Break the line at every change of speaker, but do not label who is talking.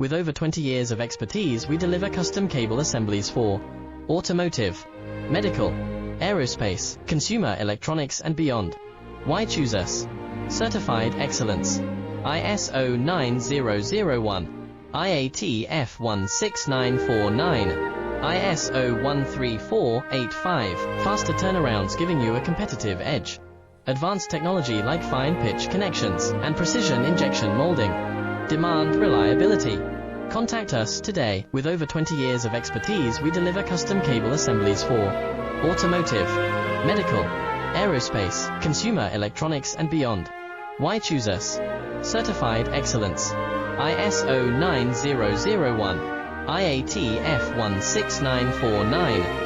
With over 20 years of expertise, we deliver custom cable assemblies for automotive, medical, aerospace, consumer electronics and beyond. Why choose us? Certified excellence. ISO 9001, IATF 16949, ISO 13485. Faster turnarounds giving you a competitive edge. Advanced technology like fine pitch connections and precision injection molding. Demand reliability. Contact us today. With over 20 years of expertise, we deliver custom cable assemblies for automotive, medical, aerospace, consumer electronics and beyond. Why choose us? Certified excellence. ISO 9001, IATF 16949.